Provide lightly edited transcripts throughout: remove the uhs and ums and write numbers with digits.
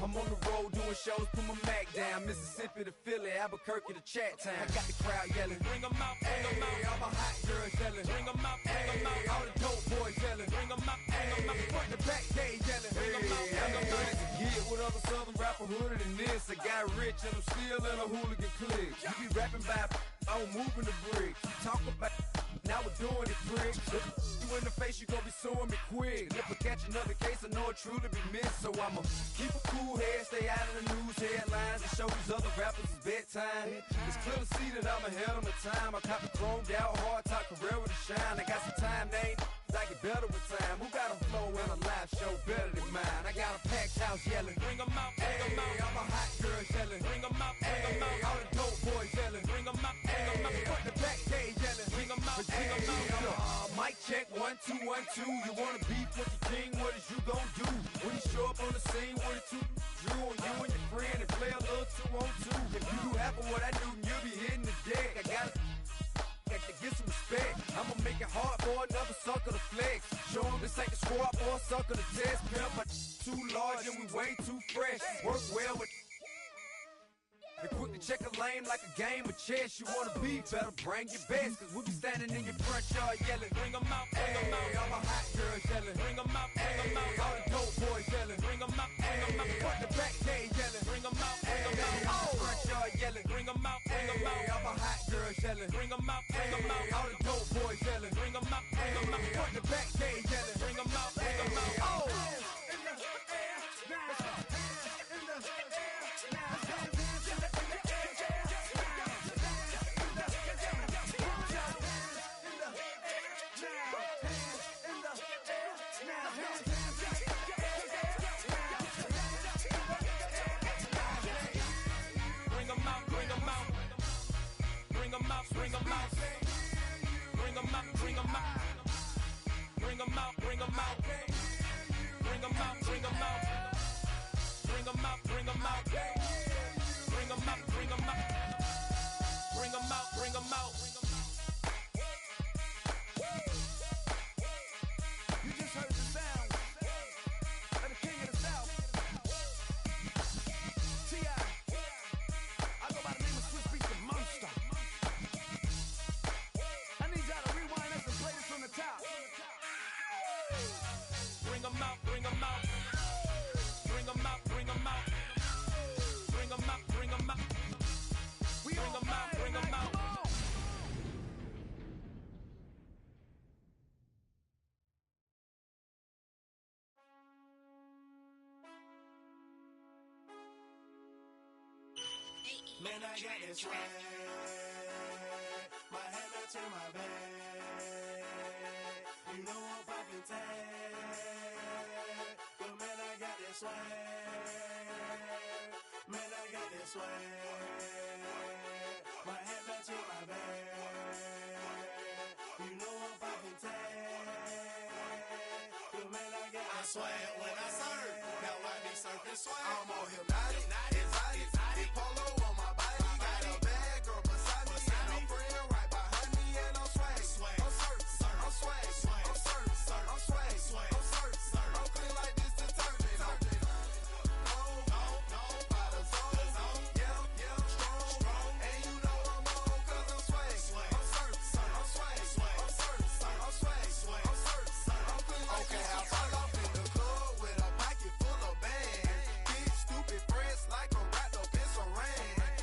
I'm on the road doing shows, put my Mac down. Mississippi to Philly, Albuquerque to Chat Town. I got the crowd yelling, bring them out, bring them out. All my hot girls yelling, bring them out, bring them out. All the dope boys yelling, bring them out, bring them out. Front the back, they yelling, bring them out, bring them out. To get with other southern rapper hooded than this. I got rich and I'm still in a hooligan clique. You be rapping by, I'm moving the bricks. You talk about, now we're doing it, prick. You in the face, you gon' be suing me quick. If I catch another case, I know it truly be missed. So I'ma keep a cool head, stay out of the news headlines, and show these other rappers it's bedtime. It's clear to see that I'm ahead of my time. I cop the chromed out, hard top career with a shine. I got some time, they ain't I get better with time. Who got a flow and a live show better than mine? I got a packed house yelling, bring them out, bring them out. All my hot girls yelling, bring them out, bring them out. All the dope boys yelling, bring them out, bring them out. Front the back, they yelling, bring them out, bring them out. Mic check, 1, 2, 1, 2. You wanna beef with the king, what is you gon' do? When you show up on the scene, what it two drew on you and your friend and play a little 2 on 2. If you do half of what I do, then you'll be hitting the deck. I gotta get some respect. I'ma make it hard for another sucker to flex. Show him this ain't the squad for a sucker to test. Pimp, my too large and we way too fresh. Work well with and quick to check a lane like a game of chess. You wanna be better, bring your best. Cause we be standing in your front yard yelling, bring them out, bring them out. All my hot girls yelling, bring them out, bring them out. All the dope boys yelling, bring them out, bring them out. Front the back, they yelling, bring them out, bring them out. All the front yard yelling, bring them out, bring them out. All my hot girls yelling, bring them out, bring them out. All the dope boys yelling, bring them out, bring them out. Front the back, they yelling, bring them out, bring them out. Oh! Bring them out, bring them out, bring them out, bring them out, bring them out, bring them out, bring them out, bring them out, bring them out, bring them out, bring them out, bring them out, bring them out. You just heard the sound of the king of the South, T.I. I go by the name of Swiss Beats, the monster. Bring them out, bring them out, bring them out, bring them out, bring them out, bring them out, bring them out, bring them out. Man, I got this swag, my hand up to my bag. You know I'm poppin' tag, but man, I got that swag. Man, I got that swag, my hand up to my bag. You know I'm poppin' tag, but man, I got that swag. When I surf, now I be surfing swag. I'm on hypnotic, exotic, polo on my body. Got a bad girl beside me, and a friend right behind me, and I'm swag. I'm surf, I'm swag. I'm surf, I'm swag. I'm surf, I'm clean like this detergent. No, by the zone. Yeah, strong. And you know I'm on 'cause I'm swag. I'm surf, I'm swag. I'm surf, I'm swag. I'm surf, I'm clean like this. Okay, I fall off in the club with a pocket full of bands. Big stupid friends like I'm wrapped up in saran.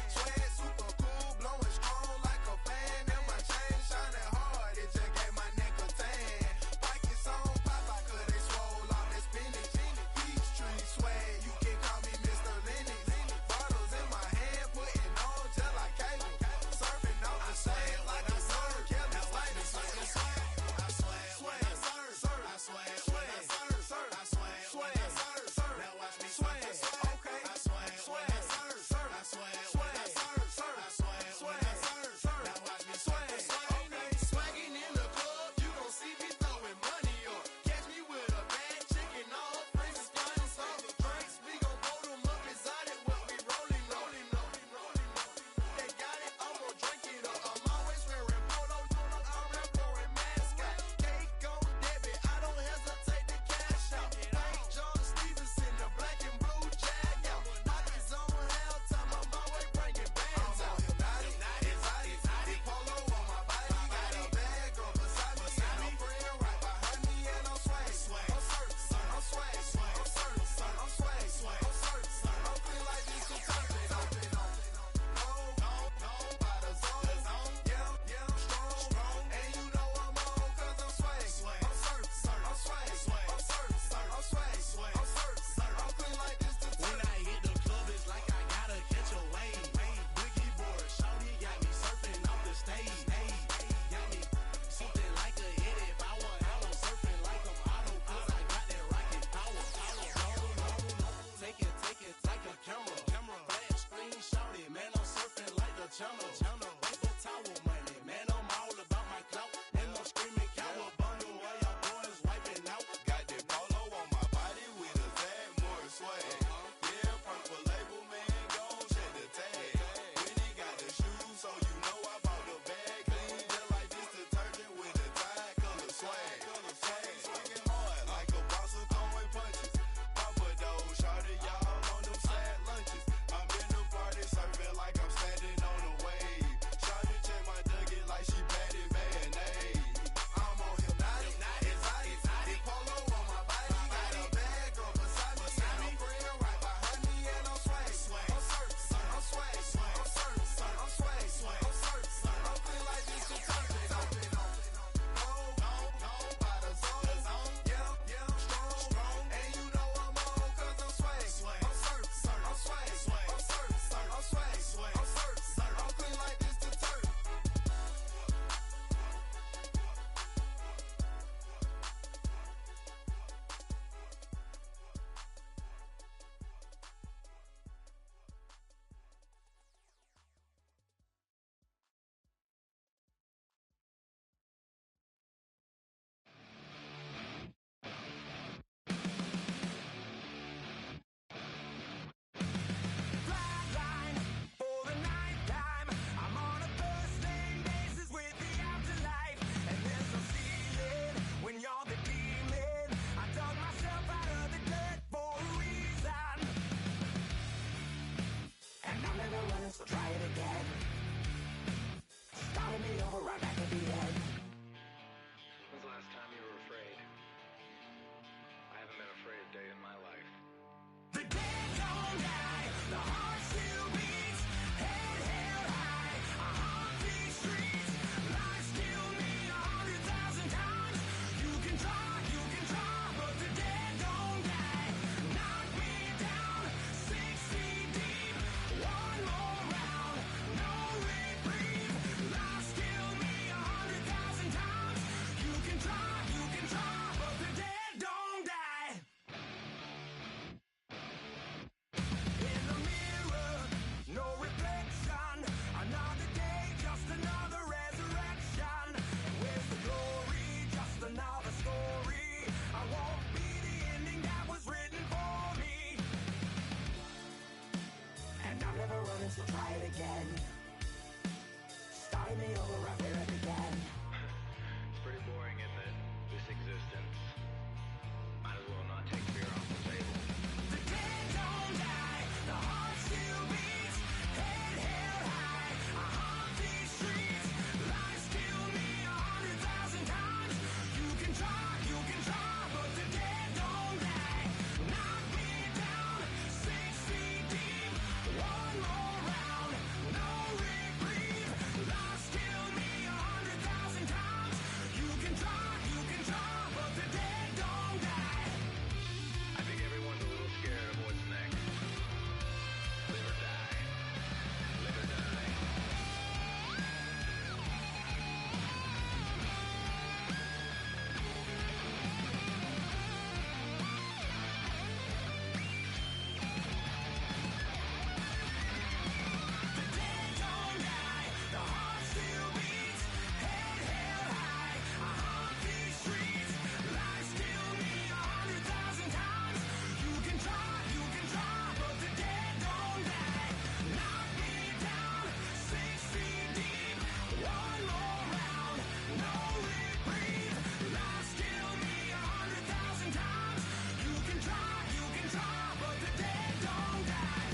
this, try it again. Start me over right where it began. It's pretty boring, isn't it? This existence. Might as well not take fear off the table. The dead don't die, the heart still beats. Head held high, I haunt these streets. Lies killed me 100,000 times. You can try, but the dead don't die. Knock me down 6 feet deep. One more round, no reprieve. Lies killed me 100,000 times. You can try, but the dead don't die. I think everyone's a little scared of what's next. Live or die. Live or die. The dead don't die, the heart still beats. Head held high, I haunt these streets. Lies kill me 100,000 times. You can try, but the dead don't die. Knock me down 6 feet deep. One more round, no reprieve. Lies kill me 100,000 times. You can try, but the dead don't die.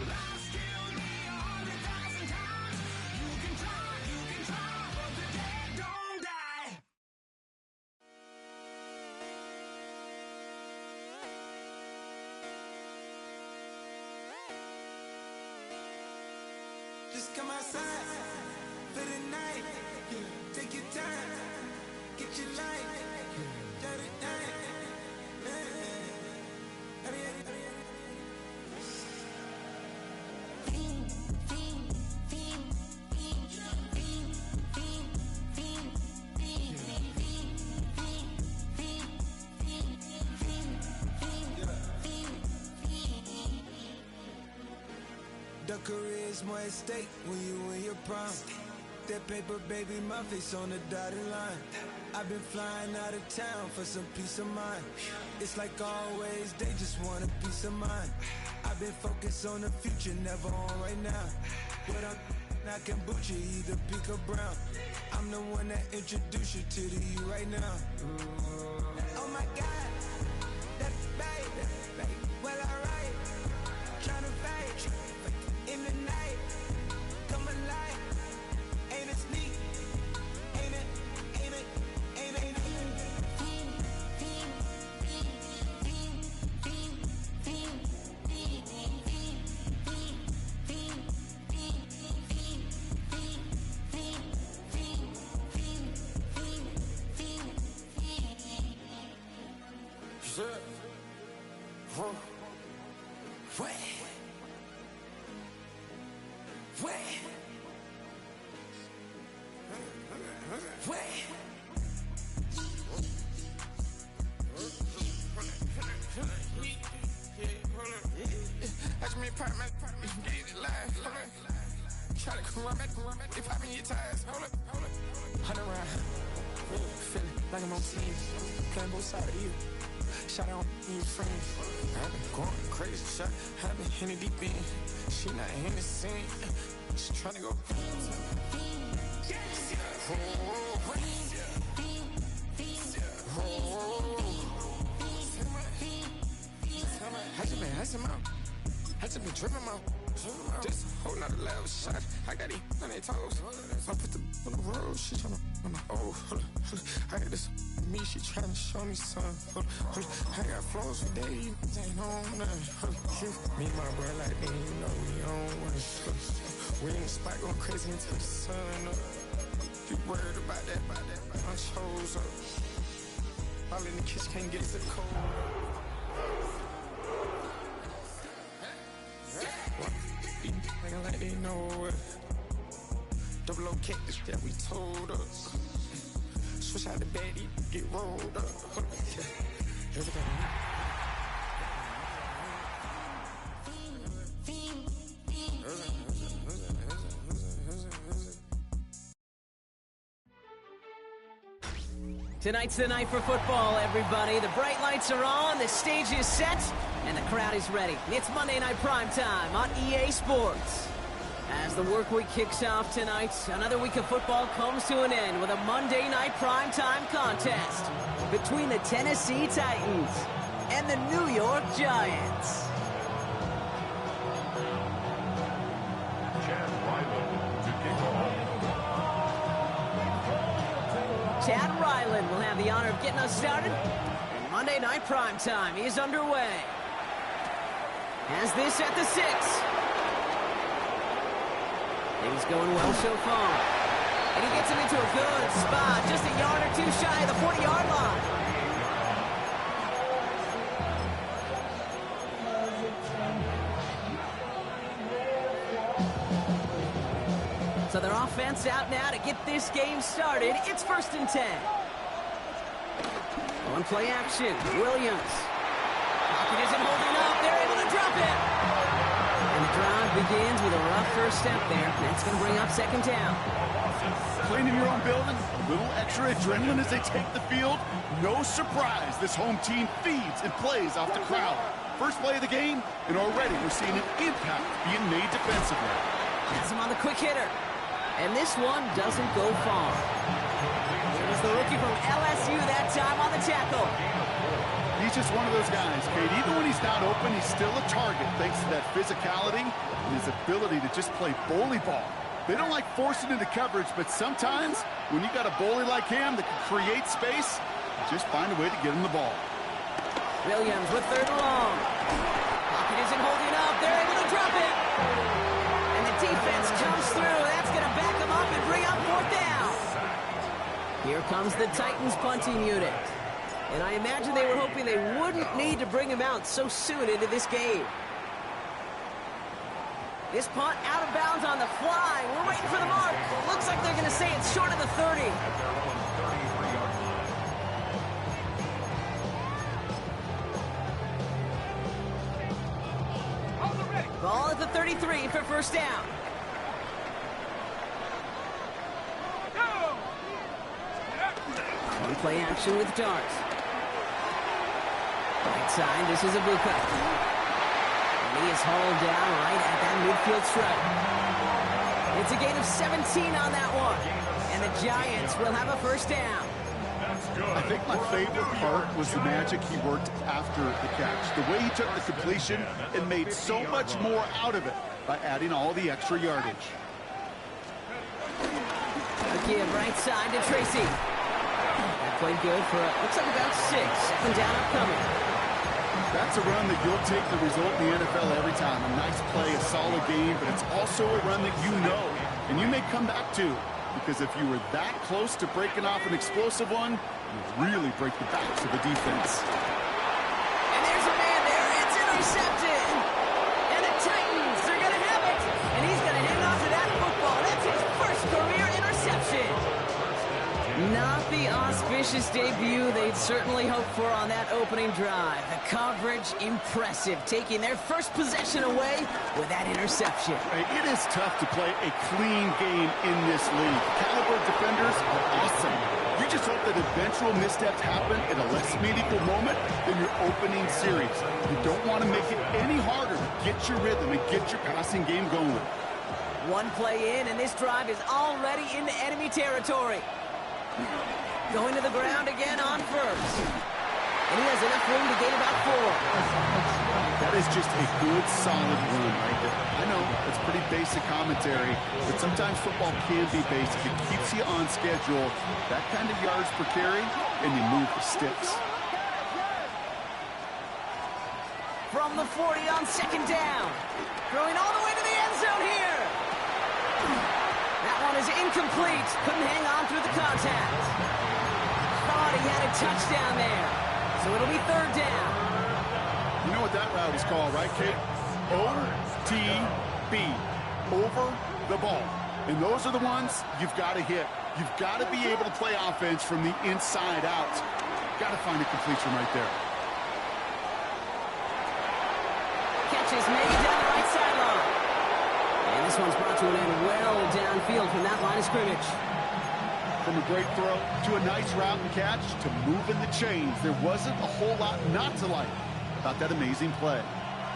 Lies kill me 100,000 times. You can try, but the dead don't die. Just come outside for the night. Take your time, get your light. Dirty night. The career's more at stake when you in your prime. That paper, baby, my face on the dotted line. I've been flying out of town for some peace of mind. It's like always, they just want a peace of mind. I've been focused on the future, never on right now. But I can butcher either pink or brown. I'm the one that introduced you to the you right now. Oh my God, that's baby. Well, alright, tryna fight in the night. Come alive, ain't it sneak? Ain't it? Watch me pop my get it live. Hold up. Try to come run back. They popping your tires. Hold up. 100 round. Feeling like I'm on team. Playing both sides of you. Shot out on your friends. I've been going crazy. Shot. I've been hitting deep in. She not in the scene. She tryna go. I just been dripping out. Just a whole nother level shot. I got these on their toes. I put the on the road. She tryna, hold up. I got this me. She tryna show me something. I got flows for days. Ain't on nothing. Me and my bro like they ain't know we on one. We in the spot going crazy until the sun up. You worried about that? I chose up. All in the kitchen can't get to the cold. Nigga like they know it. Double O cactus that we told us. Switch out the baddie, get rolled up. Everything. Tonight's the night for football, everybody. The bright lights are on, the stage is set, and the crowd is ready. It's Monday Night Primetime on EA Sports. As the work week kicks off tonight, another week of football comes to an end with a Monday Night Primetime contest between the Tennessee Titans and the New York Giants. Chad Ryland will have the honor of getting us started. And Monday Night Primetime is underway. Has this at the 6. Things going well so far. And he gets him into a good spot, just a yard or two shy of the 40-yard line. So their offense out now to get this game started. It's 1st and 10. On play action, Williams. Pocket isn't holding up. They're able to drop it. And the drive begins with a rough first step there. That's going to bring up 2nd down. Playing in your own building, a little extra adrenaline as they take the field. No surprise, this home team feeds and plays off the crowd. First play of the game, and already we're seeing an impact being made defensively. Has him on the quick hitter. And this one doesn't go far. It was the rookie from LSU that time on the tackle. He's just one of those guys, Kate. Even when he's not open, he's still a target thanks to that physicality and his ability to just play bully ball. They don't like forcing into coverage, but sometimes when you got a bully like him that can create space, just find a way to get him the ball. Williams with 3rd and long. Pocket isn't holding up. They're able to drop it. And the defense comes through. That's going to back them up and bring up 4th down. Here comes the Titans punting unit. And I imagine they were hoping they wouldn't need to bring him out so soon into this game. This punt out of bounds on the fly. We're waiting for the mark. Looks like they're going to say it's short of the 30. Ball at the 33 for 1st down. On play action with Darts. Right side, this is Ibuka. And he is hauled down right at that midfield stripe. It's a gain of 17 on that one. And the Giants will have a 1st down. I think my favorite part was the magic he worked after the catch. The way he took the completion and made so much more out of it by adding all the extra yardage. Again, right side to Tracy. That played good for, looks like about 6. 2nd down upcoming. That's a run that you'll take the result in the NFL every time. A nice play, a solid game, but it's also a run that you know and you may come back to. Because if you were that close to breaking off an explosive one, you really break the backs of the defense. And there's a man there. It's intercepted. And the Titans are going to have it. And he's going to hang on to that football. That's his 1st career interception. Not the auspicious debut they'd certainly hoped for on that opening drive. The coverage, impressive, taking their 1st possession away with that interception. Hey, it is tough to play a clean game in this league. Caliber defenders are awesome. You just hope that eventual missteps happen in a less meaningful moment than your opening series. You don't want to make it any harder to get your rhythm and get your passing game going. One play in, and this drive is already into enemy territory. Going to the ground again on 1st. And he has enough room to gain about 4. That is just a good, solid run right there. I know, it's pretty basic commentary, but sometimes football can be basic. It keeps you on schedule, that kind of yards per carry, and you move the sticks. From the 40 on 2nd down. Throwing all the way to the end zone here. That one is incomplete. Couldn't hang on through the contact. Thought he had a touchdown there. So it'll be 3rd down. You know what that route is called, right, Kate? OTB. Over the ball. And those are the ones you've got to hit. You've got to be able to play offense from the inside out. Got to find a completion right there. Catch is made down the right sideline. And this one's brought to an end well downfield from that line of scrimmage. From a great throw to a nice route and catch to moving the chains. There wasn't a whole lot not to like about that amazing play.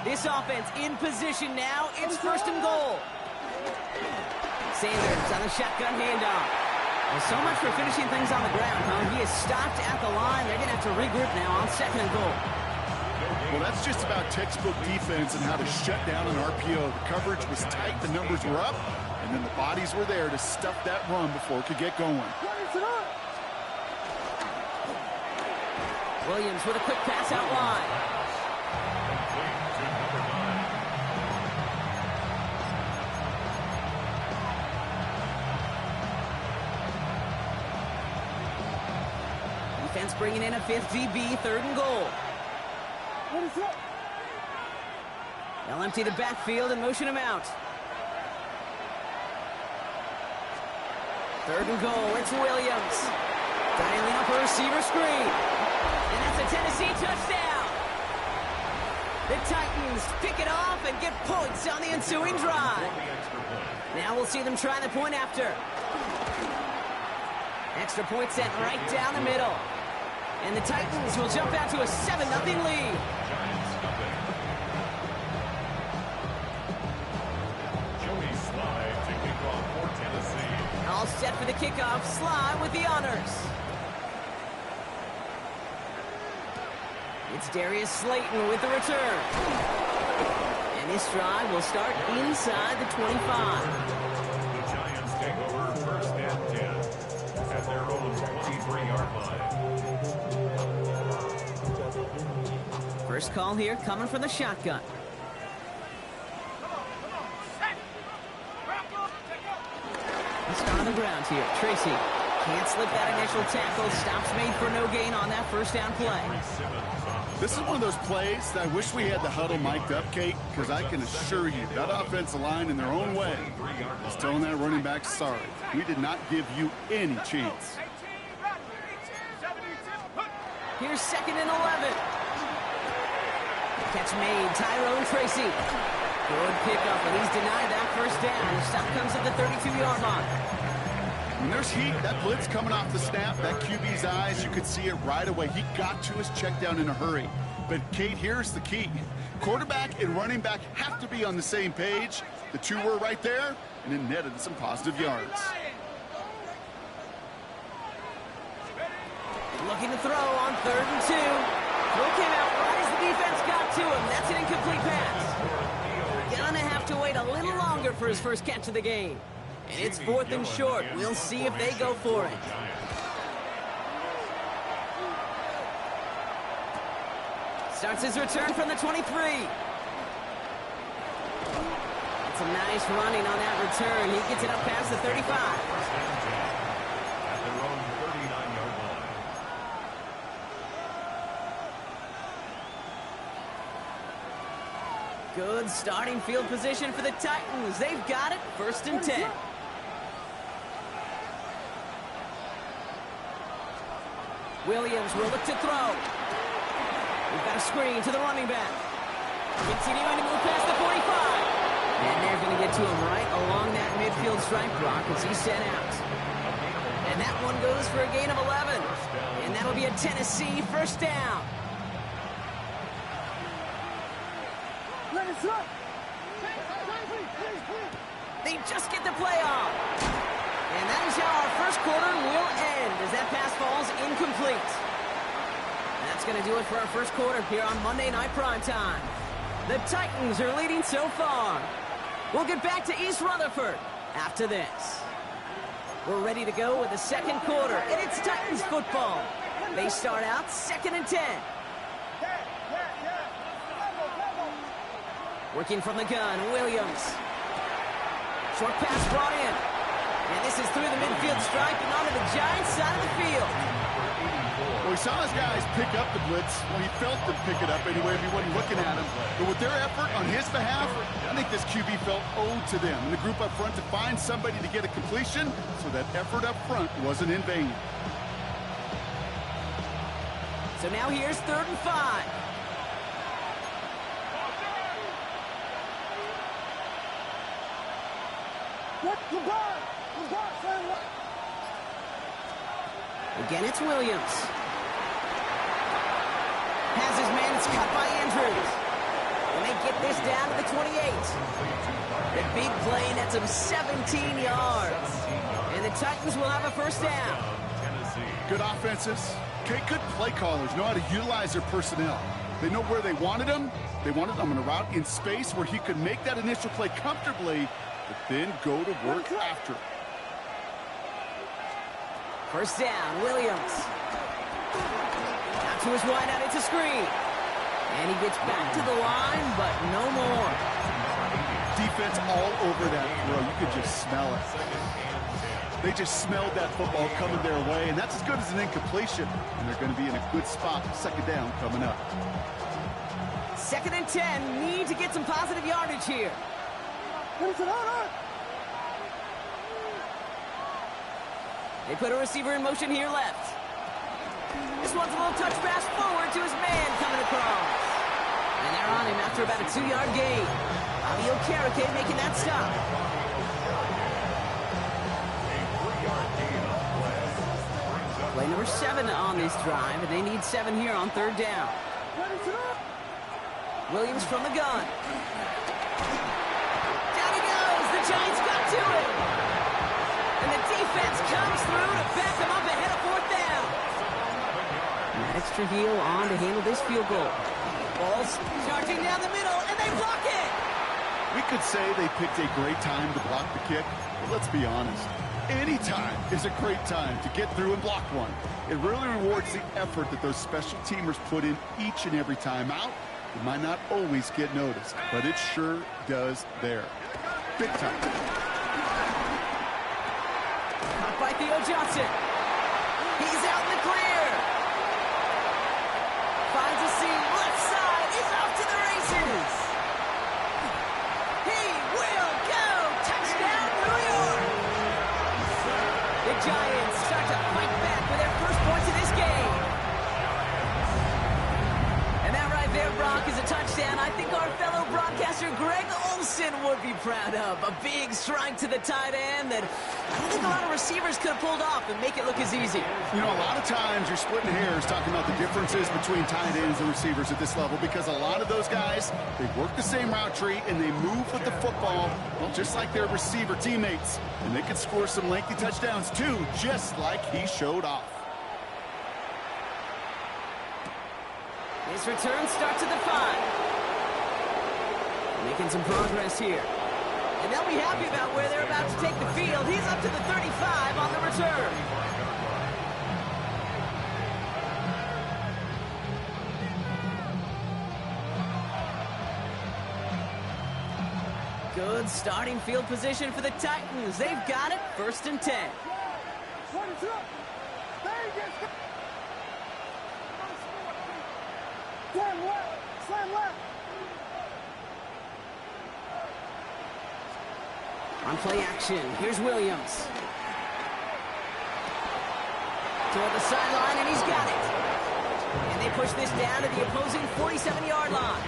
This offense in position now. It's 1st and goal. Sanders on the shotgun handoff. Well, so much for finishing things on the ground, huh? He is stopped at the line. They're going to have to regroup now on 2nd and goal. Well, that's just about textbook defense and how to shut down an RPO. The coverage was tight, the numbers were up, and then the bodies were there to stuff that run before it could get going. Williams with a quick pass out wide. Defense bringing in a 5th DB, 3rd and goal. They'll empty the backfield and motion him out. 3rd and goal, it's Williams. Dialing up a receiver screen. And that's a Tennessee touchdown. The Titans pick it off and get points on the ensuing drive. Now we'll see them try the point after. Extra point sent right down the middle. And the Titans will jump out to a 7-0 lead. All set for the kickoff. Sly with the honors. It's Darius Slayton with the return. And this drive will start inside the 25. The Giants take over 1st and 10 at their own 23-yard line. First call here coming from the shotgun. Start on the ground here. Tracy can't slip that initial tackle. Stops made for no gain on that 1st down play. This is one of those plays that I wish we had the huddle mic'd up, Kate, because I can assure you that offensive line in their own way is telling that running back, sorry, we did not give you any chance. Here's 2nd and 11. Catch made. Tyrone Tracy. Good pickup, but he's denied that 1st down. The stop comes at the 32-yard line. When there's heat, that blitz coming off the snap, that QB's eyes, you could see it right away. He got to his check down in a hurry. But, Kate, here's the key. Quarterback and running back have to be on the same page. The two were right there, and it netted some positive yards. Looking to throw on 3rd and 2. Throw came out right as the defense got to him. That's an incomplete pass. Gonna have to wait a little longer for his first catch of the game. And it's 4th and short. We'll see if they go for it. Starts his return from the 23. It's a nice running on that return. He gets it up past the 35. At their own 39-yard line. Good starting field position for the Titans. They've got it. 1st and 10. Williams will look to throw. We've got a screen to the running back. Continuing to move past the 45. And they're going to get to him right along that midfield stripe, Brock, as he's sent out. And that one goes for a gain of 11. And that'll be a Tennessee 1st down. They just get the play off. And that is how our 1st quarter will end as that pass falls incomplete. And that's going to do it for our 1st quarter here on Monday Night Primetime. The Titans are leading so far. We'll get back to East Rutherford after this. We're ready to go with the 2nd quarter, and it's Titans football. They start out 2nd and 10. Working from the gun, Williams. Short pass brought in. And this is through the midfield stripe and onto the Giants side of the field. Well, we saw his guys pick up the blitz. Well, he felt them pick it up anyway if he wasn't looking at him. But with their effort on his behalf, I think this QB felt owed to them. And the group up front to find somebody to get a completion, so that effort up front wasn't in vain. So now here's 3rd and 5. Again, it's Williams. Has his man, it's cut by Andrews. And they get this down to the 28. The big play nets him 17 yards. And the Titans will have a first down. Good offenses. Okay, good play callers know how to utilize their personnel. They know where they wanted him. They wanted him in a route in space where he could make that initial play comfortably, but then go to work after. First down, Williams. Out to his wide out, it's a screen. And he gets back to the line, but no more. Defense all over that throw. You could just smell it. They just smelled that football coming their way, and that's as good as an incompletion. And they're going to be in a good spot. Second down coming up. 2nd and 10. Need to get some positive yardage here. They put a receiver in motion here left. This one's a little touch pass forward to his man coming across. And they're on him after about a 2-yard gain. Bobby Okereke making that stop. Play number 7 on this drive, and they need 7 here on 3rd down. Williams from the gun. Down he goes. The Giants got to it. And the defense comes through to back him up ahead of 4th down. Maddox Trujillo on to handle this field goal. Ball's charging down the middle, and they block it. We could say they picked a great time to block the kick, but let's be honest. Any time is a great time to get through and block one. It really rewards the effort that those special teamers put in each and every time out. It might not always get noticed, but it sure does there. Big time. Caught by Theo Johnson. He's out in the clear. Finds a seam, left side. He's off to the races. He will go. Touchdown, New York. The Giants start to fight back with their first points in this game. And that right there, Brock, is a touchdown I think our fellow broadcaster Greg Olsen would be proud of. A big strike to the tight end that I don't think a lot of receivers could have pulled off and make it look as easy. You know, a lot of times you're splitting hairs talking about the differences between tight ends and receivers at this level because a lot of those guys, they work the same route tree and they move with the football, well, just like their receiver teammates. And they can score some lengthy touchdowns too, just like he showed off. His return starts at the 5. Making some progress here. And they'll be happy about where they're about to take the field. He's up to the 35 on the return. Good starting field position for the Titans. They've got it. 1st and 10. On play action, here's Williams. Toward the sideline, and he's got it. And they push this down to the opposing 47-yard line.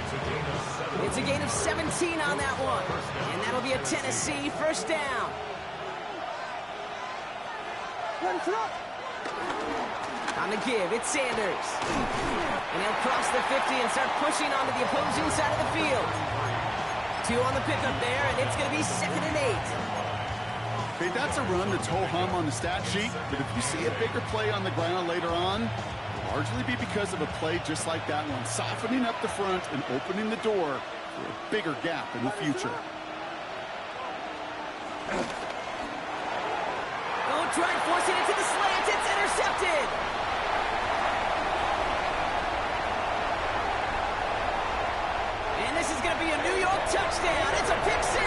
It's a gain of 17 on that one. And that'll be a Tennessee first down. On the give, it's Sanders. And he'll cross the 50 and start pushing onto the opposing side of the field. 2 on the pickup there, and it's going to be 2nd and 8. Okay, that's a run that's ho-hum on the stat sheet, but if you see a bigger play on the ground later on, it'll largely be because of a play just like that one, softening up the front and opening the door for a bigger gap in the future. Oh, try forcing it to the slant. It's intercepted. And this is going to be a New York touchdown. It's a pick 6.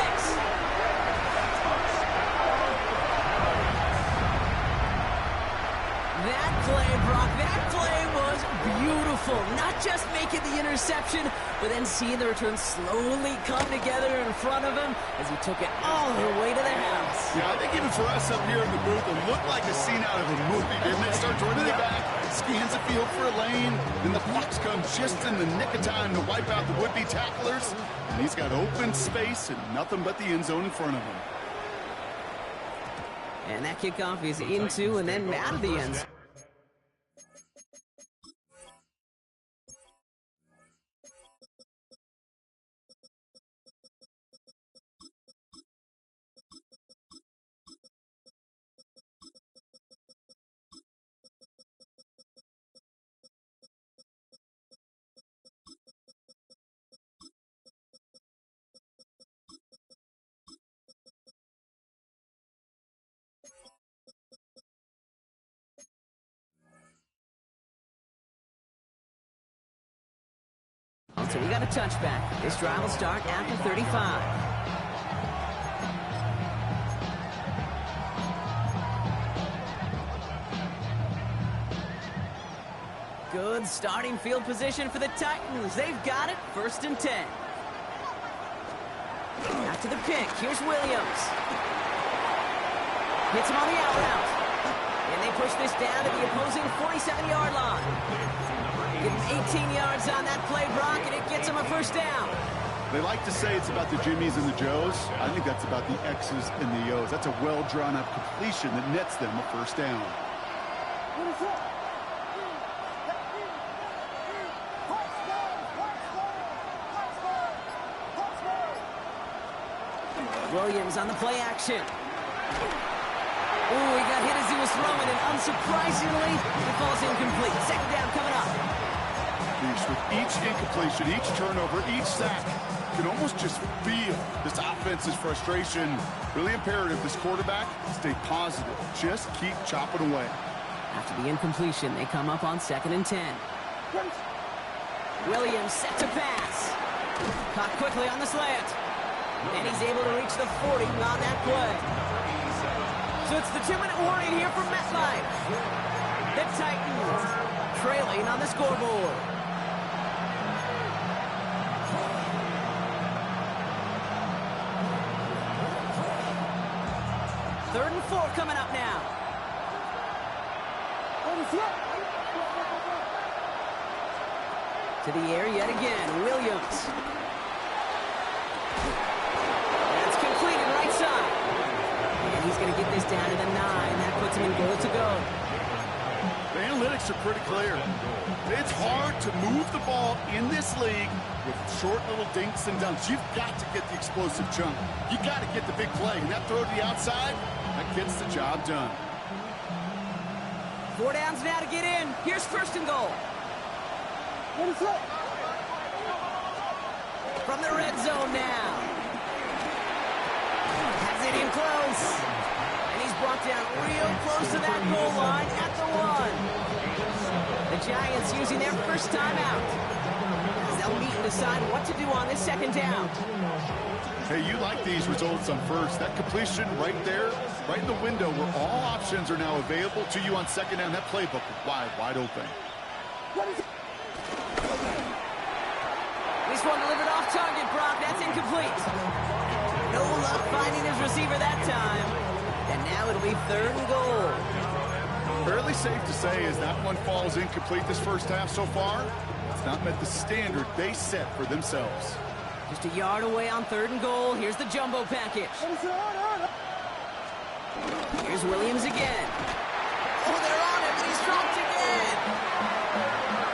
That play, Brock, that play was beautiful. Not just making the interception, but then seeing the return slowly come together in front of him as he took it all the way to the house. Yeah, I think even for us up here in the booth, it looked like a scene out of a movie, didn't it? Starts running it back, scans the field for a lane, then the blocks come just in the nick of time to wipe out the would-be tacklers, and he's got open space and nothing but the end zone in front of him. And that kickoff is into and then out of the end zone. So we got a touchback. This drive will start after 35. Good starting field position for the Titans. They've got it. 1st and 10. After the pick, here's Williams. Hits him on the out route. And they push this down to the opposing 47-yard line. Give him 18 yards on that play, Brock, and it gets him a 1st down. They like to say it's about the Jimmies and the Joes. I think that's about the X's and the O's. That's a well-drawn-up completion that nets them a 1st down. Williams on the play action. Ooh, he got hit as he was throwing, and unsurprisingly, it falls incomplete. 2nd down coming up. With each incompletion, each turnover, each sack, you can almost just feel this offense's frustration. Really imperative, this quarterback, stay positive. Just keep chopping away. After the incompletion, they come up on 2nd and 10. Williams set to pass. Caught quickly on the slant. And he's able to reach the 40 on that play. So it's the 2-minute warning here from MetLife. The Titans trailing on the scoreboard. Third and 4 coming up now. To the air yet again, Williams. That's completed right side. And he's going to get this down to the 9. That puts him in goal to go. The analytics are pretty clear. It's hard to move the ball in this league with short little dinks and dunks. You've got to get the explosive chunk. You got to get the big play. And that throw to the outside, that gets the job done. 4 downs now to get in. Here's 1st and goal. From the red zone now. Has it in close. And he's brought down real close to that goal line at the 1. The Giants using their 1st timeout. They'll meet and decide what to do on this 2nd down. Hey, you like these results on 1st. That completion right there, right in the window where all options are now available to you on 2nd down. That playbook wide open. This one delivered off target, Brock. That's incomplete. No luck finding his receiver that time. And now it'll be 3rd and goal. Fairly safe to say as that one falls incomplete this 1st half so far, it's not met the standard they set for themselves. Just a yard away on 3rd and goal. Here's the jumbo package. Here's Williams again. Oh, they're on him, and he's dropped again.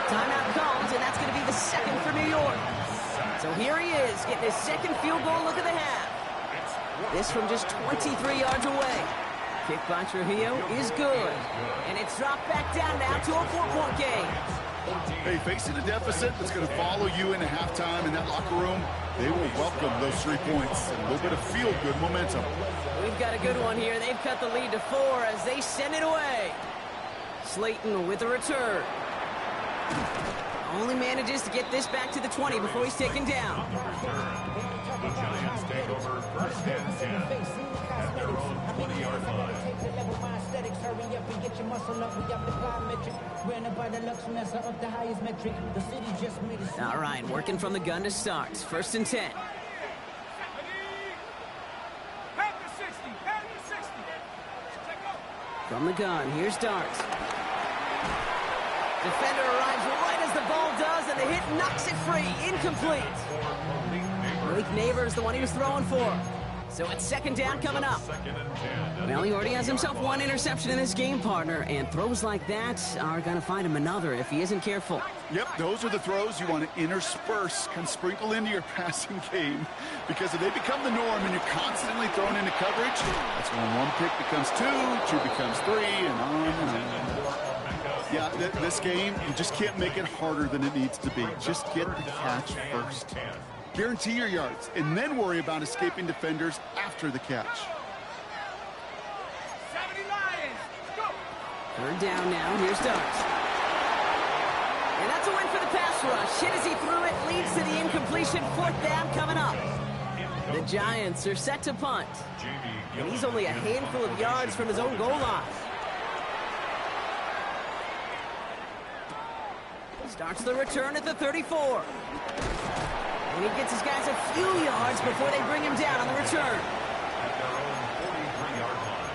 Timeout comes, and that's going to be the 2nd for New York. So here he is, getting his 2nd field goal look of the half. This from just 23 yards away. Kick by Trujillo is good. And it's dropped back down now to a 4-point game. Hey, facing a deficit that's going to follow you into halftime in that locker room, they will welcome those 3 points and a little bit of feel-good momentum. We've got a good one here. They've cut the lead to 4 as they send it away. Slayton with a return. Only manages to get this back to the 20 before he's taken down. The Giants take over 1st and 10 at their own 20-yard line. All right, working from the gun to start. 1st and 10. From the gun, here's Darts. Defender arrives right as the ball does, and the hit knocks it free. Incomplete. Malik Neighbors, the one he was throwing for. So it's 2nd down coming up. Well, he already has himself 1 interception in this game, partner, and throws like that are going to find him another if he isn't careful. Yep, those are the throws you want to intersperse, can sprinkle into your passing game, because if they become the norm and you're constantly thrown into coverage, that's when 1 pick becomes 2, 2 becomes 3, and on and on. Yeah, this game, you just can't make it harder than it needs to be. Just get the catch first. Guarantee your yards, and then worry about escaping defenders after the catch. 3rd down now. Here's Darts. And that's a win for the pass rush. Hit as he threw it, leads to the incompletion. 4th down coming up. The Giants are set to punt. And he's only a handful of yards from his own goal line. Starts the return at the 34. And he gets his guys a few yards before they bring him down on the return. At their own 43-yard line.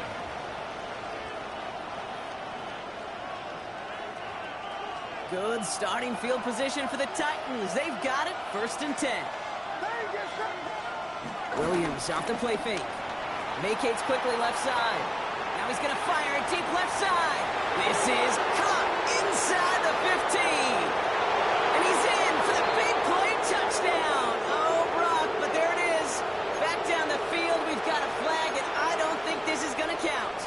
Good starting field position for the Titans. They've got it. 1st and 10. Williams off the play fake. Vacates quickly left side. Now he's going to fire it deep left side. This is caught inside the 15. And he's in for the big play touchdown. Oh, Brock, but there it is. Back down the field. We've got a flag, and I don't think this is going to count.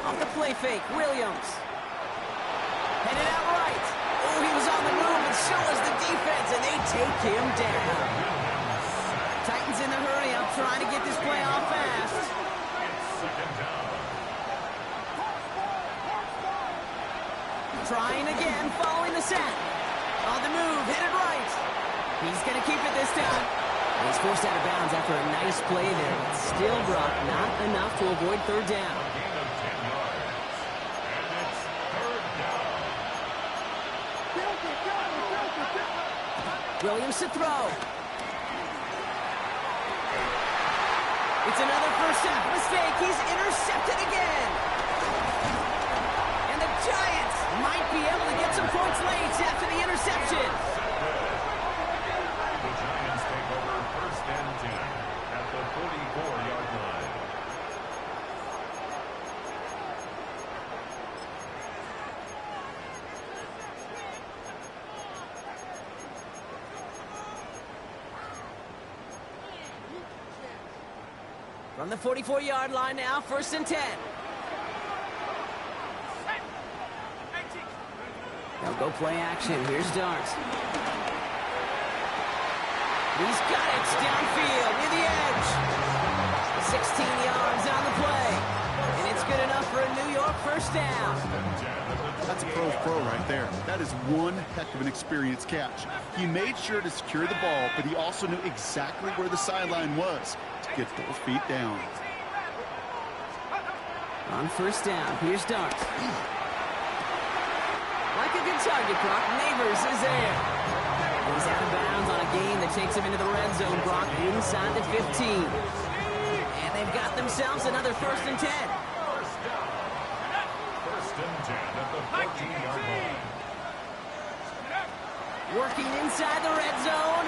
Off the play fake, Williams. Headed out right. Oh, he was on the move, and so was the defense, and they take him down. Titans in the hurry up, trying to get this play off fast. Trying again, following the sack. On the move, headed right. He's going to keep it this time. He's forced out of bounds after a nice play there, but still, Brock, not enough to avoid 3rd down. Williams to throw. It's another first half mistake. He's intercepted again. And the Giants might be able to get some points late after the interception. The Giants take over 1st and 10 at the 44-yard line. From the 44-yard line now, 1st and 10. They'll go play action. Here's Dart. He's got it downfield near the edge. 16 yards on the play. And it's good enough for a New York 1st down. That's a pro's pro right there. That is one heck of an experienced catch. He made sure to secure the ball, but he also knew exactly where the sideline was to get those feet down. On 1st down, here's Dart. Like a good target, Brock. Neighbors is there. He's out of bounds on a gain that takes him into the red zone, Brock, inside the 15. And they've got themselves another 1st and 10. 1st and 10 at the 14-yard line. Working inside the red zone.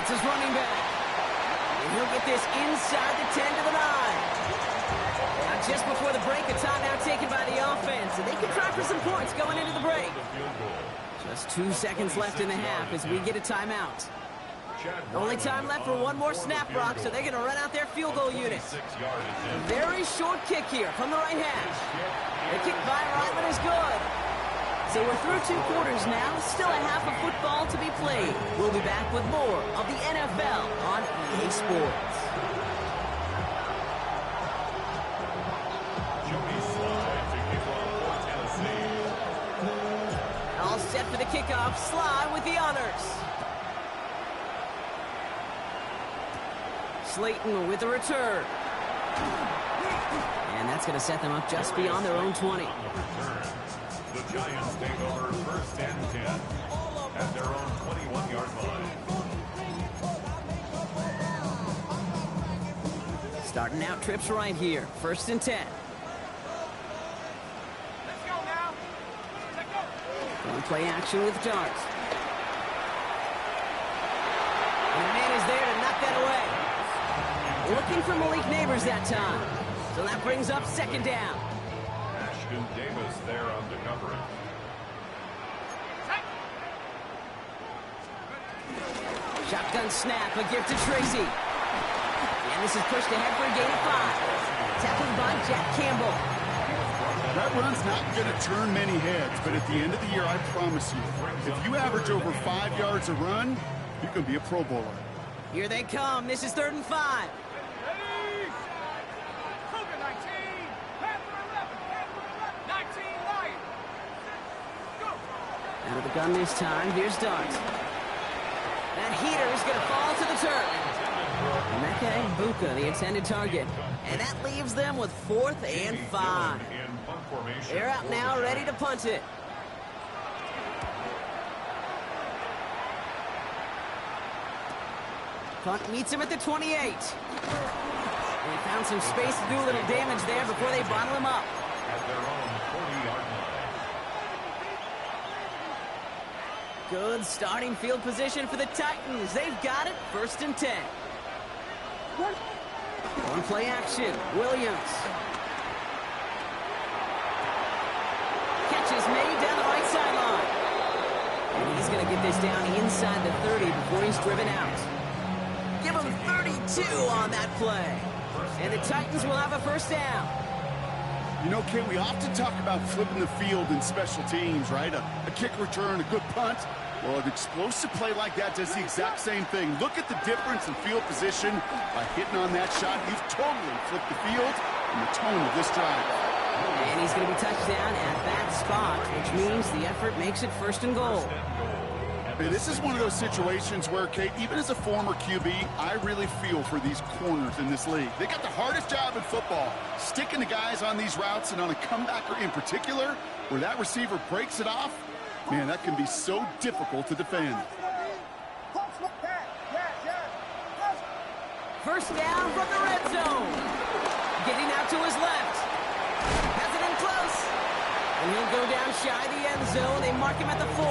It's his running back. And he'll get this inside the 10 to the 9. Now just before the break, a timeout taken by the offense. And they can try for some points going into the break. Just 2 seconds left in the half as we get a timeout. Only time left for one more snap, Brock, so they're going to run out their field goal unit. Very short kick here from the right hash. The kick by Ryman is good. So we're through 2 quarters now. Still a half of football to be played. We'll be back with more of the NFL on EA Sports. All set for the kickoff. Sly with the honors. Slayton with the return. And that's going to set them up just beyond their own 20. The Giants take over 1st and 10 at their own 21-yard line. Starting out trips right here. 1st and 10. Going play action with Dart. And the man is there to knock that away. Looking for Malik Neighbors that time. So that brings up 2nd down. Ashton Davis there on the coverage. Shotgun snap, a gift to Tracy. And this is pushed ahead for a gain of 5. Tackled by Jack Campbell. That run's not going to turn many heads, but at the end of the year, I promise you, if you average over 5 yards a run, you can be a Pro Bowler. Here they come. This is 3rd and 5. Ready? Cougar 19, Panther 11, Panther 11, 19 Lion. Go. Out of the gun this time. Here's Dart. That heater is going to fall to the turf. And that guy, Buka, the intended target. And that leaves them with 4th and 5. They're out now, ready to punt it. Punt meets him at the 28. They found some space to do a little damage there before they bottle him up. At their own 40-yard line. Good starting field position for the Titans. They've got it, 1st and 10. One play action, Williams. Catch is made down the right sideline. And he's going to get this down inside the 30 before he's driven out. Give him 32 on that play. And the Titans will have a 1st down. You know, Ken, we often talk about flipping the field in special teams, right? A kick return, a good punt. Well, an explosive play like that does the exact same thing. Look at the difference in field position. By hitting on that shot, you've totally flipped the field and the tone of this drive. And he's going to be touched down at that spot, which means the effort makes it 1st and goal. Hey, this is one of those situations where, Kate, even as a former QB, I really feel for these corners in this league. They got the hardest job in football, sticking the guys on these routes and on a comebacker in particular, where that receiver breaks it off. Man, that can be so difficult to defend. 1st down from the red zone. Getting out to his left. Has it in close. And he'll go down shy of the end zone. They mark him at the 4.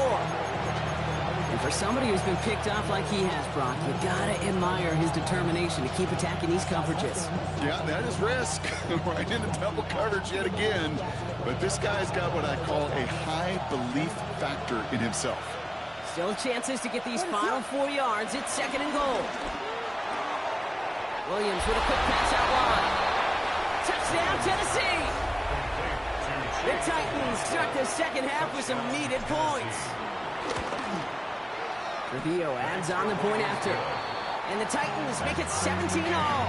And for somebody who's been picked off like he has, Brock, you gotta admire his determination to keep attacking these coverages. Yeah, that is risk. Right into double coverage yet again. But this guy's got what I call a high belief factor in himself. Still chances to get these final 4 yards. It's 2nd and goal. Williams with a quick pass out wide. Touchdown, Tennessee! The Titans start the 2nd half with some needed points. Trujillo adds on the point after. And the Titans make it 17 all.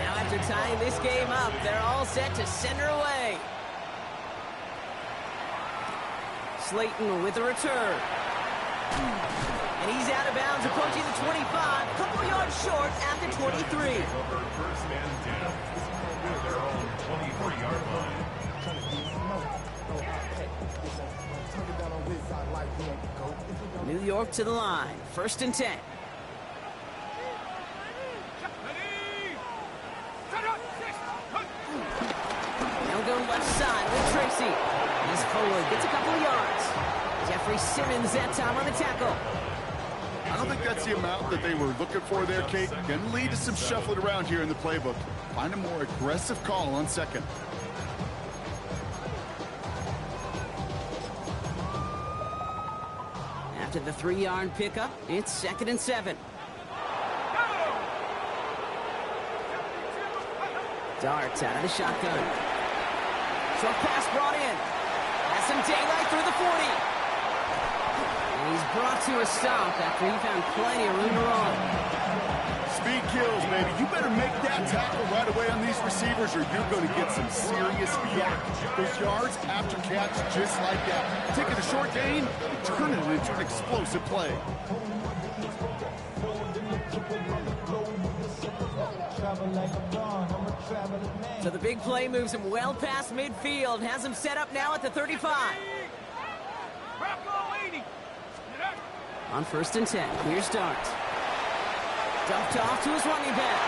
Now after tying this game up, they're all set to send her away. Slayton with a return. And he's out of bounds, approaching the 25, a couple yards short at the 23. 1st and 10. At their own 23-yard line. New York to the line, 1st and 10. They'll go left side with Tracy. He's forward, gets a couple of yards. Jeffrey Simmons that time on the tackle. I don't think that's the amount that they were looking for there, Kate. Going to lead to some shuffling around here in the playbook. Find a more aggressive call on 2nd. After the 3-yard pickup, it's 2nd and 7. Darts out of the shotgun. Short pass brought in. Has some daylight through the 40. And he's brought to a stop after he found plenty of room to run. Speed kills, baby. You better make that tackle right away on these receivers or you're going to get some serious yak. Those yards after catch just like that. Taking a short gain and turning it into an explosive play. So the big play moves him well past midfield. Has him set up now at the 35. On 1st and 10, here's Dart. Dumped off to his running back.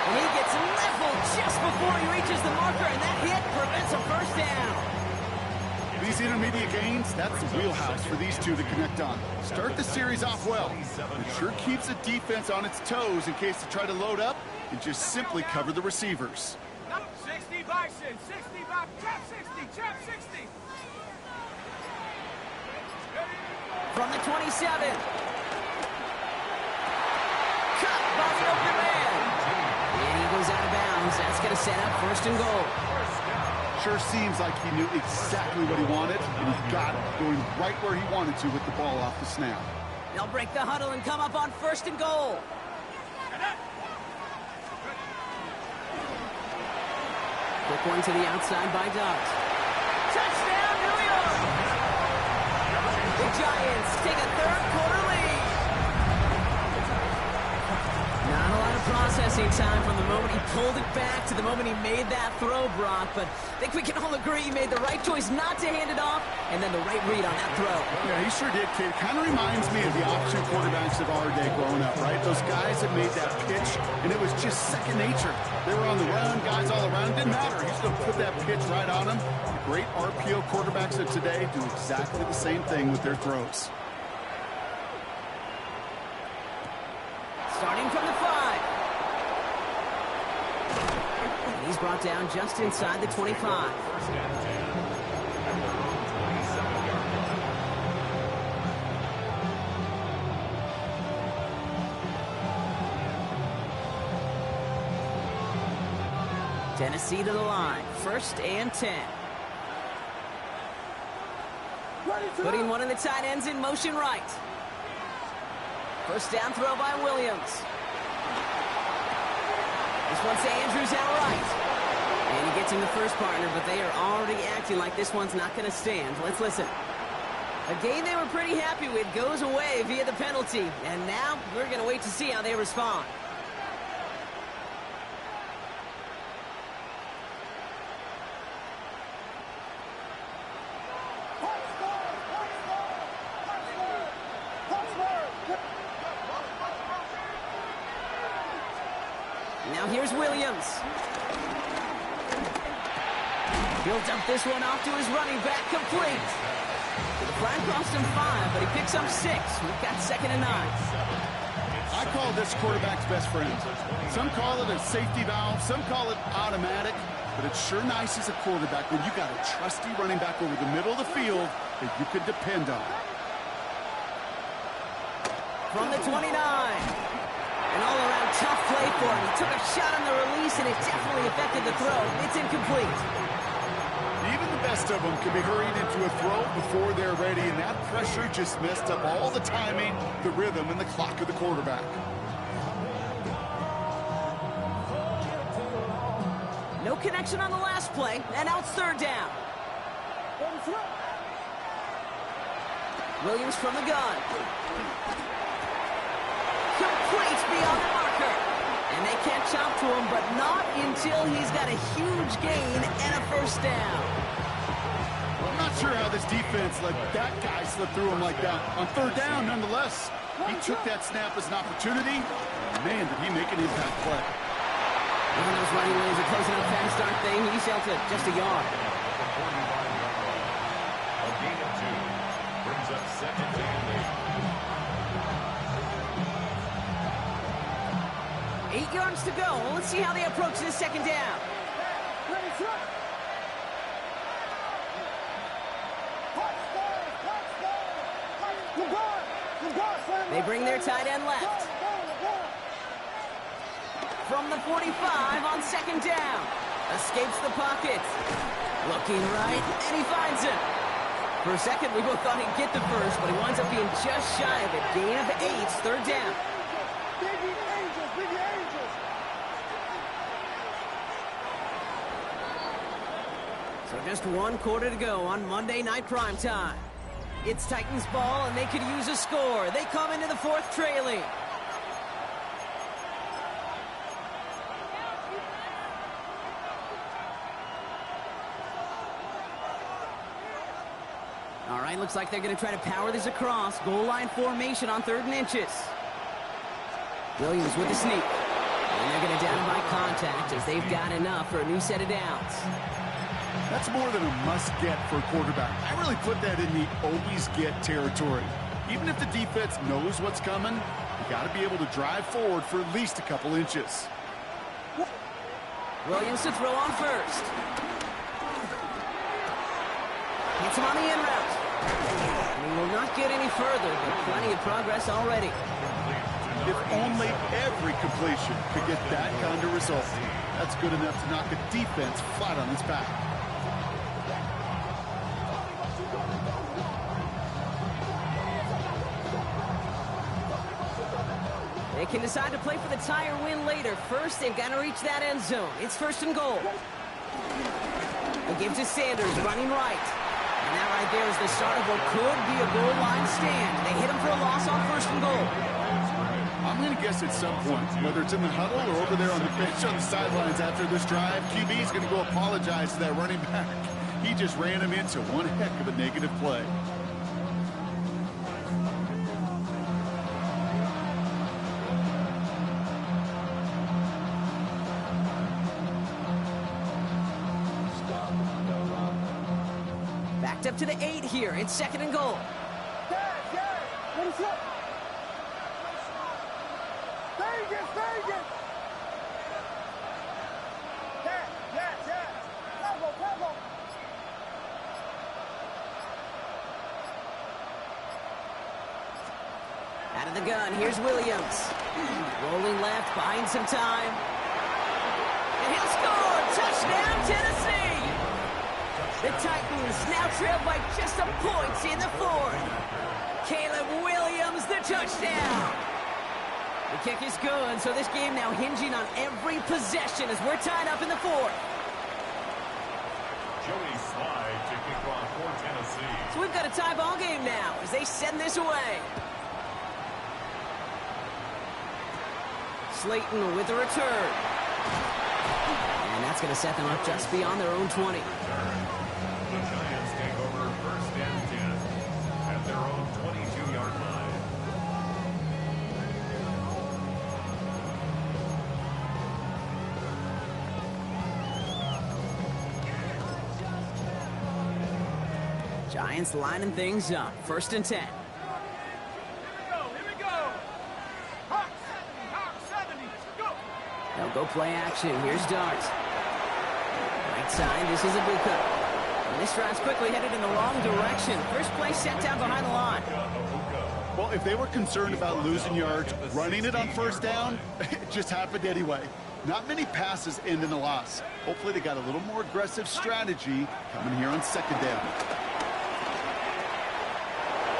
And he gets leveled just before he reaches the marker, and that hit prevents a 1st down. These intermediate gains, that's the wheelhouse for these two to connect on. Start the series off well. It sure keeps the defense on its toes in case they try to load up and just simply cover the receivers. 60 Bison, 60 Bison, trap 60, trap 60. From the 27. Cut by the open man. And he goes out of bounds. That's going to set up 1st and goal. Sure seems like he knew exactly what he wanted, and he got it, going right where he wanted to with the ball off the snap. They'll break the huddle and come up on 1st and goal. Quick one to the outside by Dobbs. Touchdown, New York! The Giants take a third-quarter lead. Not a lot of processing time from the moment he pulled it back to the moment he made that throw, Brock. But I think we can all agree he made the right choice not to hand it off, and then the right read on that throw. Yeah, he sure did, kid. Kind of reminds me of the option quarterbacks of our day growing up, right? Those guys that made that pitch, and it was just second nature. They were on the run, guys all around. It didn't matter. He's going to put that pitch right on them. The great RPO quarterbacks of today do exactly the same thing with their throws. Starting from the 5. And he's brought down just inside the 25. First and 10. At their own 27-yard line. Tennessee to the line. 1st and 10. Putting one of the tight ends in motion right. First down throw by Williams. This one's to Andrews out right. And he gets him the first partner, but they are already acting like this one's not going to stand. Let's listen. A game they were pretty happy with goes away via the penalty. And now we're going to wait to see how they respond. Now here's Williams. He'll dump this one off to his running back, complete. The flag cost him 5, but he picks up 6. We've got 2nd and 9. I call this quarterback's best friend. Some call it a safety valve, some call it automatic, but it's sure nice as a quarterback when you got a trusty running back over the middle of the field that you could depend on. From the 29. An all-around tough play for him. He took a shot on the release, and it definitely affected the throw. It's incomplete. Even the best of them can be hurried into a throw before they're ready, and that pressure just messed up all the timing, the rhythm, and the clock of the quarterback. No connection on the last play, and now it's 3rd down. Williams from the gun. Complete beyond the marker. And they catch up to him, but not until he's got a huge gain and a first down. Well, I'm not sure how this defense let that guy slip through him like that. On 3rd down, nonetheless, he took that snap as an opportunity. Man, did he make an impact play. Even those running lanes are closing up fast, aren't they? He's out to just a yard. A gain of 2 brings up 2nd and 8. 8 yards to go. Let's see how they approach this 2nd down. They bring their tight end left. From the 45 on 2nd down. Escapes the pocket. Looking right, and he finds him. For a second, we both thought he'd get the first, but he winds up being just shy of it. Gain of 8, 3rd down. So just 1 quarter to go on Monday Night Primetime. It's Titans ball, and they could use a score. They come into the 4th trailing. All right, looks like they're going to try to power this across. Goal line formation on 3rd and inches. Williams with the sneak. And they're going to down him by contact as they've got enough for a new set of downs. That's more than a must-get for a quarterback. I really put that in the always-get territory. Even if the defense knows what's coming, you got to be able to drive forward for at least a couple inches. Williams to throw on 1st. Gets him on the in route. And he will not get any further, but plenty of progress already. If only every completion could get that kind of result. That's good enough to knock a defense flat on its back. They can decide to play for the tie or win later. First, they've got to reach that end zone. It's 1st and goal. A give to Sanders, running right. And that right there is the start of what could be a goal line stand. They hit him for a loss on 1st and goal. I'm going to guess at some point, whether it's in the huddle or over there on the bench on the sidelines after this drive, QB is going to go apologize to that running back. He just ran him into one heck of a negative play. Backed up to the 8 here. It's 2nd and goal. Out of the gun, here's Williams. Rolling left, buying some time. And he'll score! Touchdown, Tennessee! The Titans now trail by just a point in the 4th. Caleb Williams, the touchdown! The kick is good, so this game now hinging on every possession as we're tied up in the 4th. Joey Slide to kick off for Tennessee. So we've got a tie ball game now as they send this away. Slayton with a return. And that's going to set them up just beyond their own 20. The Giants take over 1st and 10 at their own 22-yard line. Giants lining things up. 1st and 10. They'll go play action. Here's Dart. Right side, this is Ibuka. And this drive's quickly headed in the wrong direction. First play set down behind the line. Well, if they were concerned about losing yards, running it on 1st down, it just happened anyway. Not many passes end in a loss. Hopefully they got a little more aggressive strategy coming here on 2nd down.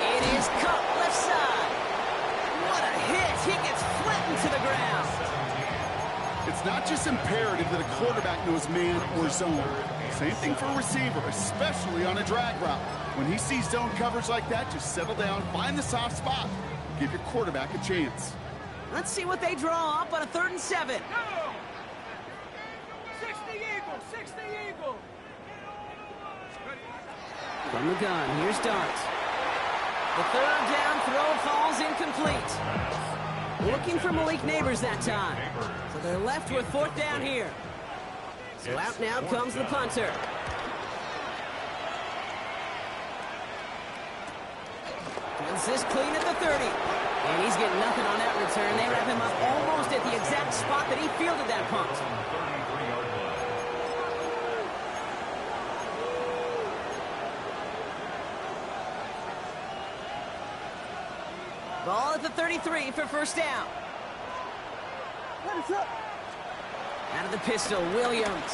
It is Cup left side. What a hit. He gets flattened to the ground. It's not just imperative that a quarterback knows man or zone. Same thing for a receiver, especially on a drag route. When he sees zone coverage like that, just settle down, find the soft spot, give your quarterback a chance. Let's see what they draw up on a 3rd and 7. 60 Eagle! From the gun, here's Dart. The 3rd down throw falls incomplete. Looking for Malik Neighbors that time. So they're left with 4th down here. So out now comes the punter. Does this clean at the 30. And he's getting nothing on that return. They wrap him up almost at the exact spot that he fielded that punt. 33-yard line. Ball at the 33 for 1st down. Out of the pistol, Williams.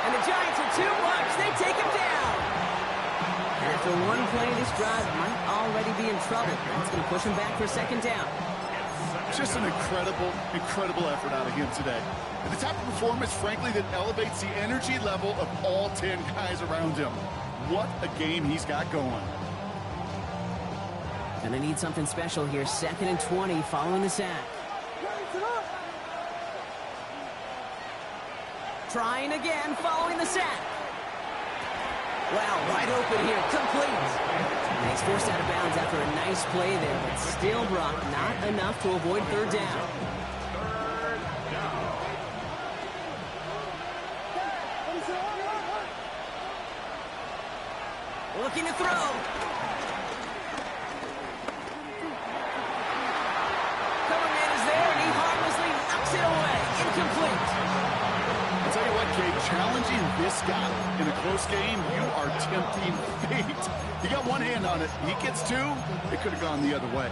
And the Giants are too much. They take him down. And after one play, this drive might already be in trouble. That's going to push him back for 2nd down. Just an incredible effort out of him today. And the type of performance, frankly, that elevates the energy level of all 10 guys around him. What a game he's got going. And they need something special here. 2nd and 20 following the sack. Trying again following the sack. Wow, wide open here. Complete. And he's forced out of bounds after a nice play there, but still, Brock, not enough to avoid 3rd down. Looking to throw. Coverman is there, and he harmlessly knocks it away. Incomplete. I'll tell you what, Kate, challenging this guy in a close game, you are tempting fate. He got one hand on it. He gets 2. It could have gone the other way.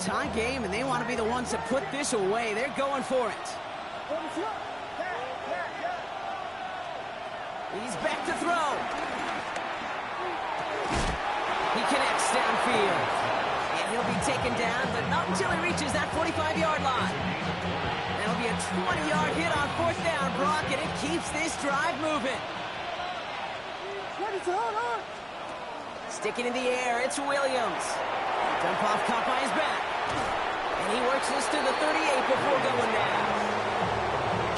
tie game, and they want to be the ones to put this away. They're going for it. He's back to throw. He connects downfield. And he'll be taken down, but not until he reaches that 45-yard line. That'll be a 20-yard hit on 4th down, Brock, and it keeps this drive moving. Sticking in the air, it's Williams. Dump off caught by his back. And he works this to the 38 before going down.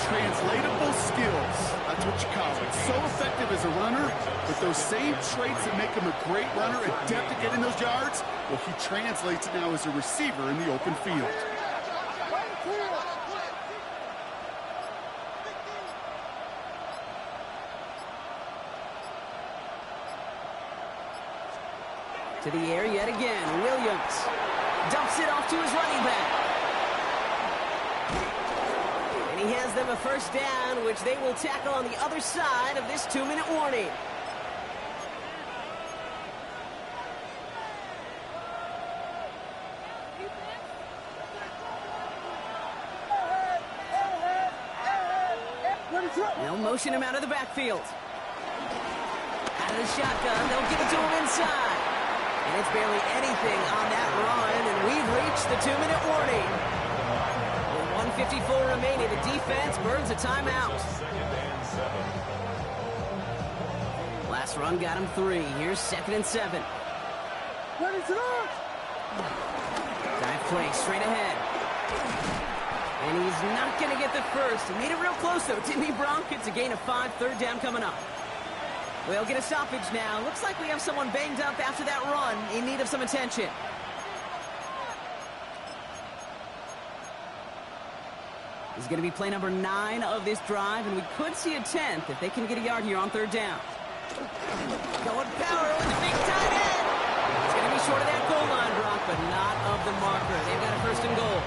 Translatable skills. That's what you call it. So effective as a runner, but those same traits that make him a great runner, adept at getting those yards, well, he translates it now as a receiver in the open field. To the air yet again. Williams dumps it off to his running back. And he has them a 1st down, which they will tackle on the other side of this 2-minute warning. They'll motion him out of the backfield. Out of the shotgun, they'll give it to him inside. And it's barely anything on that run, and we've reached the 2-minute warning. With 1:54 remaining, the defense burns a timeout. Last run got him 3. Here's 2nd and 7. Dive play straight ahead. And he's not going to get the first. He made it real close, though, didn't he, Bronk? It's a gain of 5, 3rd down coming up. We'll get a stoppage now. Looks like we have someone banged up after that run in need of some attention. This is going to be play number 9 of this drive, and we could see a 10th if they can get a yard here on 3rd down. Going power with the big tight end. It's going to be short of that goal line, Brock, but not of the marker. They've got a 1st and goal.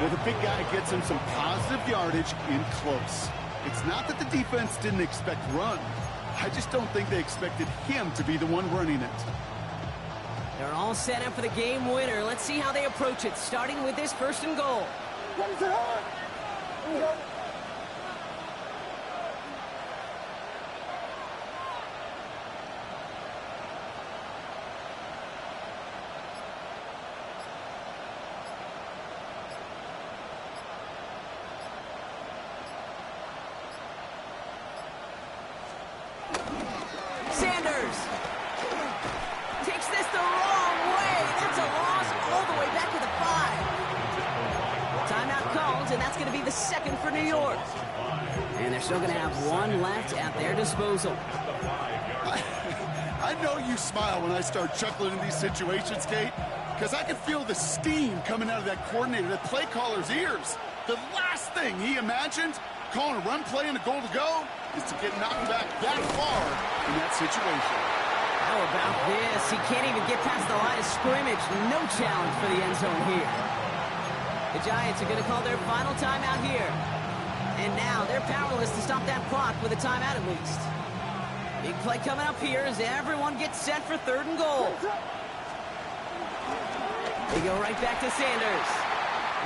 Well, the big guy gets him some positive yardage in close. It's not that the defense didn't expect run. I just don't think they expected him to be the one running it. They're all set up for the game winner. Let's see how they approach it, starting with this 1st and goal. Sanders takes this the wrong way. That's a loss all the way back to the 5. Timeout called, and that's going to be the 2nd for New York. And they're still going to have 1 left at their disposal. I know you smile when I start chuckling in these situations, Kate, because I can feel the steam coming out of that coordinator, that play caller's ears. The last thing he imagined, calling a run play and a goal to go, is to get knocked back that far in that situation. How about this? He can't even get past the line of scrimmage. No challenge for the end zone here. The Giants are going to call their final timeout here. And now they're powerless to stop that clock with a timeout at least. Big play coming up here as everyone gets set for 3rd and goal. They go right back to Sanders.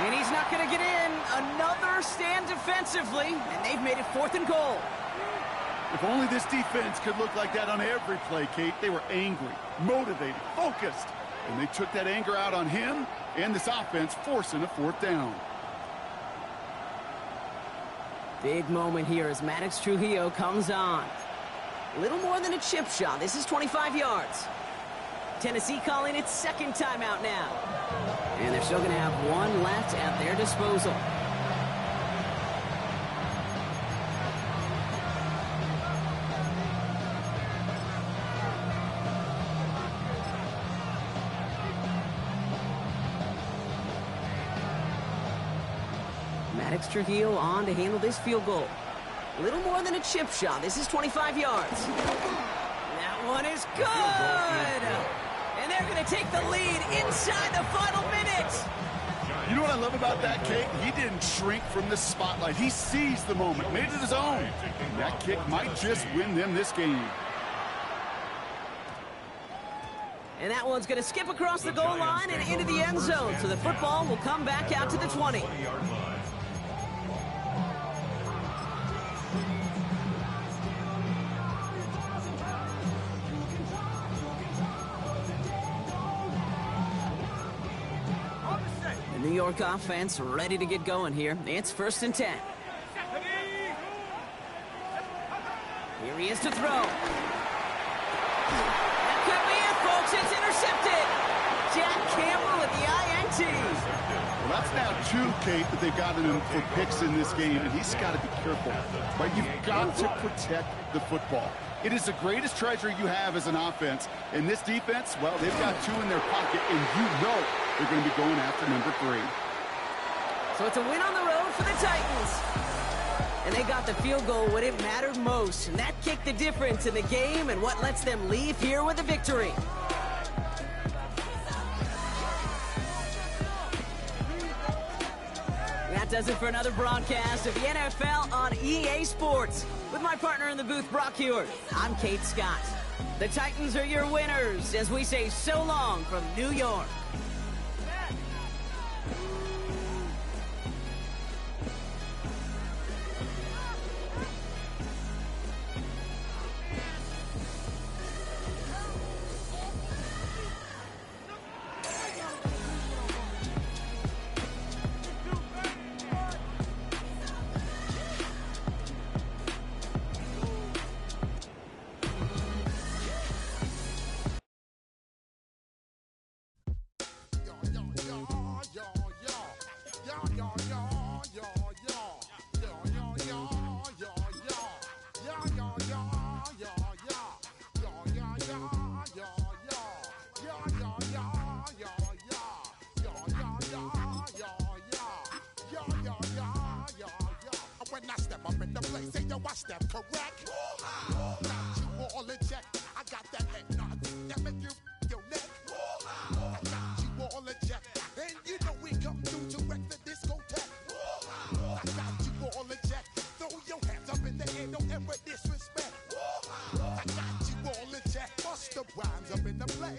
And he's not going to get in. Another stand defensively, and they've made it 4th and goal. If only this defense could look like that on every play, Kate. They were angry, motivated, focused. And they took that anger out on him and this offense, forcing a 4th down. Big moment here as Maddox Trujillo comes on. Little more than a chip shot. This is 25 yards. Tennessee calling its 2nd timeout now. And they're still going to have 1 left at their disposal. Maddox Trujillo on to handle this field goal. Little more than a chip shot. This is 25 yards. That one is good! And they're going to take the lead inside the final minute. You know what I love about that, Kate? He didn't shrink from the spotlight. He seized the moment, made it his own. And that kick might just win them this game. And that one's going to skip across the goal line and into the end zone. So the football will come back out to the 20. 20-yard line. The New York offense ready to get going here. It's 1st and 10. Here he is to throw. That could be it, folks. It's intercepted. Jack Campbell with the INT. Well, that's now 2, Kate, that they've gotten him for picks in this game, and he's got to be careful. Right? You've got to protect the football. It is the greatest treasure you have as an offense. And this defense, well, they've got 2 in their pocket, and you know they're going to be going after number 3. So it's a win on the road for the Titans. And they got the field goal when it mattered most. And that kicked the difference in the game and what lets them leave here with a victory. That does it for another broadcast of the NFL on EA Sports. With my partner in the booth, Brock Huard, I'm Kate Scott. The Titans are your winners as we say so long from New York. When I step up in the place, say yo, I step correct. Got you all in check. I got that head nod that make you your neck. I got you all in check, and you know we come through to wreck the discotheque. I got you all in check. Throw your hands up in the air, don't ever disrespect. I got you all in check. Bust the rhymes up in the place.